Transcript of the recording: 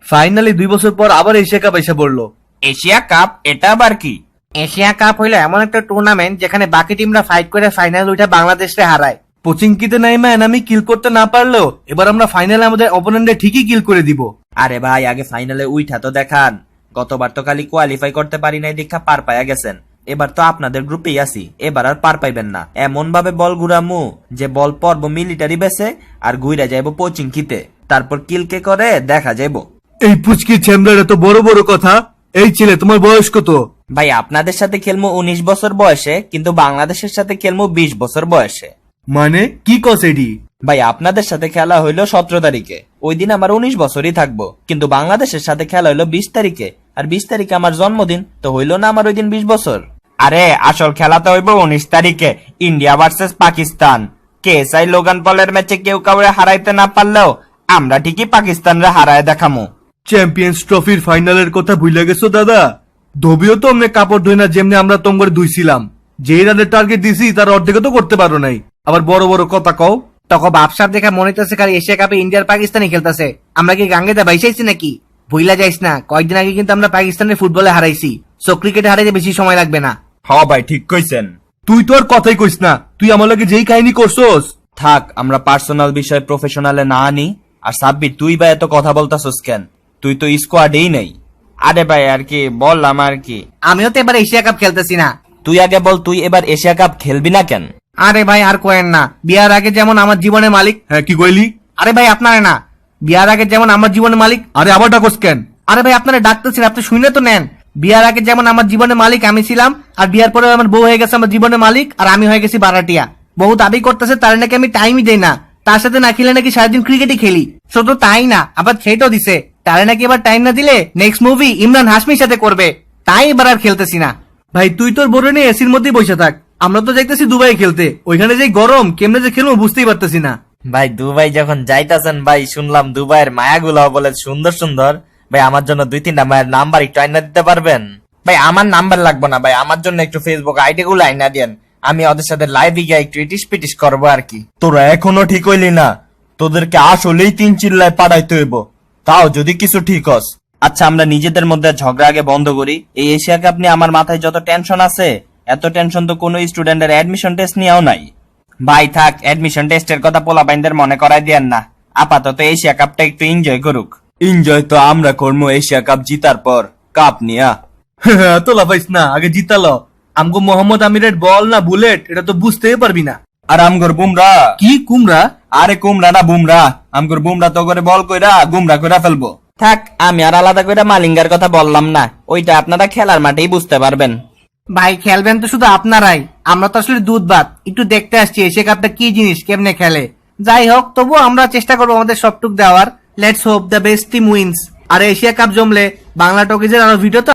Finally 2 বছর পর আবার এশিয়া কাপ এসে পড়লো। এশিয়া কাপ এটা আবার কি? এশিয়া কাপ হইলো এমন একটা টুর্নামেন্ট যেখানে বাকি টিমরা ফাইট করে ফাইনাল উঠে বাংলাদেশকে হারায়। পচিংকিতে নাইমা এনামি কিল করতে না পারলেও এবার আমরা ফাইনালে আমাদের অপোনেন্টে ঠিকই কিল করে দিব। আরে ভাই আগে ফাইনালে উইঠা তো দেখান। গতবার তো খালি কোয়ালিফাই করতে পারি নাই দেখা পার পাইয়া গেছেন। এবার তো আপনাদের গ্রুপেই আছি, এবার আর পার পাইবেন না। এমন ভাবে বল ঘুরামু যে বল পড়বো মিলিটারি বেসে আর ঘুরা যাইবো পচিংকিতে, তারপর কিলকে করে দেখা যাইবো। এই পুচকি ছেমলার এত বড় বড় কথা। এই ছেলে তোমার বয়স কত? ভাই আপনাদের সাথে খেলবো 19 বছর বয়সে, কিন্তু বাংলাদেশের সাথে খেলবো 20 বছর বয়সে। মানে কি কস এডি? ভাই আপনাদের সাথে খেলা হইলো 17 তারিখে, ওই দিন আমার 19 বছরই থাকবো, কিন্তু বাংলাদেশের সাথে খেলা হইলো 20 তারিখে, আর 20 তারিখে আমার জন্মদিন, তো হইলো না আমার ওই দিন 20 বছর। আরে আসল খেলাতে হইব 19 তারিখে, India versus Pakistan. KSI Logan পলের ম্যাচে কেউ কাউরে হারাইতে না পারলেও আমরা ঠিকই পাকিস্তানরা হারায় দেখামু। চ্যাম্পিয়ন্স ট্রফির ফাইনালের কথা ভুলে গেছো দাদা? ধোবিও তো অমনে কাপড় ধুই না যেমনি আমরা তোমরা ধুইছিলাম। যেই রানের টার্গেট দিছি তার অর্ধেক তো করতে পারো নাই, আবার বড় বড় কথা কও। তখন বাপসাপ দেখা মনে হইতেছে কার এশিয়া কাপে ইন্ডিয়ার পাকিস্তানি খেলতেছে। আমরা কি গাঙ্গেতে বাইসাইছি নাকি? ভুইলা যাইস না, কয়েকদিন আগে কিন্তু আমরা পাকিস্তানের ফুটবলে হারাইছি। সো ক্রিকেটে হারাইতে বেশি সময় লাগবে না। হ্যাঁ ভাই ঠিক কইছেন। তুই তো আর কথাই কইস না, তুই আমার লাগে যেই কাহিনী করছস। থাক আমরা পার্সোনাল বিষয় প্রফেশনালে না আনি। আর সাব্বির তুই ভাই এত কথা বলতাছস কেন? তুই তো স্কোয়াডেই নেই। আরে ভাই আর কি বললাম আর কি। আমিও তো এবার এশিয়া কাপ খেলতেছি না। তুই আগে বল, তুই এবার এশিয়া কাপ খেলবি না কেন? আরে ভাই আর কোয়েন না, বিয়ার আগে যেমন আমার জীবনের মালিক। হ্যাঁ কি কইলি? আরে ভাই আপনারা না, বিয়ার আগে যেমন আমার জীবনের মালিক। আরে আবার ডাকস কেন? আরে ভাই আপনারা ডাকতেছেন, আপনি শুনে তো নেন। বিয়ার আগে যেমন আমার জীবনের মালিক আমি ছিলাম, আর বিয়ার পরে আমার বউ হয়ে গেছে আমার জীবনের মালিক, আর আমি হয়ে গেছি বারাটিয়া। বহু দাবি করতেছে তার নাকি আমি টাইমই দেই না, তার সাথে না খেলে নাকি সারাদিন ক্রিকেটই খেলি। শুধু তাই না, আবার সেটাও দিছে তারে নাকি এবার টাইম না দিলে নেক্সট মুভি ইমরান হাশমির সাথে করবে, তাই এবার আর খেলতেছি না। ভাই তুই তোর বড় নিয়ে এসির মধ্যেই বসে থাক, আমরা তো যাইতেছি দুবাই খেলতে। ওইখানে যে গরম কেমনে যে খেলবো বুঝতেই পারতেছি না। ভাই দুবাই যখন যাইতাছেন ভাই, শুনলাম দুবাইয়ের মায়াগুলো বলে সুন্দর সুন্দর। ভাই আমার জন্য 2-3টা মায়ের নাম্বার একটু আইনা দিতে পারবেন? ভাই আমার নাম্বার লাগবে না ভাই, আমার জন্য একটু ফেসবুক আইডি গুলো আইনা দেন। আমি ওদের সাথে লাইভে গিয়ে একটু ইটিস পিটিস করবো আর কি। তোরা এখনো ঠিক হইলি না, তোদেরকে আসলেই 3 চিল্লায় পাঠাইতে হইব, তাও যদি কিছু ঠিক হস। আচ্ছা আমরা নিজেদের মধ্যে ঝগড়া আগে বন্ধ করি। এই এশিয়া কাপ নিয়ে আমার মাথায় যত টেনশন আছে, এত টেনশন তো কোনো স্টুডেন্টের অ্যাডমিশন টেস্ট নিয়েও নাই। ভাই থাক, অ্যাডমিশন টেস্টের কথা পোলাপাইনদের মনে করাই দেন না। আপাতত এশিয়া কাপটা একটু এনজয় করুক। এনজয় তো আমরা করবো এশিয়া কাপ জিতার পর, কাপ নিয়া। তো লাফাইস না, আগে জিতালো। আমগো মোহাম্মদ আমিরের বল না বুলেট এটা তো বুঝতেই পারবি না। আর আমগর বুমরা কি কুমড়া? আরে কুমড়া না বুমরা, আমগর বুমরা তো করে বল কইরা গুমরা কইরা ফেলবো। থাক আমি আর আলাদা কইরা মালিঙ্গার কথা বললাম না, ওইটা আপনারা খেলার মাঠেই বুঝতে পারবেন। ভাই খেলবেন তো শুধু আপনারাই, আমরা তো আসলে দুধ ভাত একটু দেখতে আসছি এশিয়া কাপটা কি জিনিস, কেমনে খেলে। যাই হোক, তবু আমরা চেষ্টা করবো আমাদের সবটুক দেওয়ার। Let's hope the best team wins. আর এশিয়া কাপ জমলে বাংলা টকিজের আরো ভিডিও তো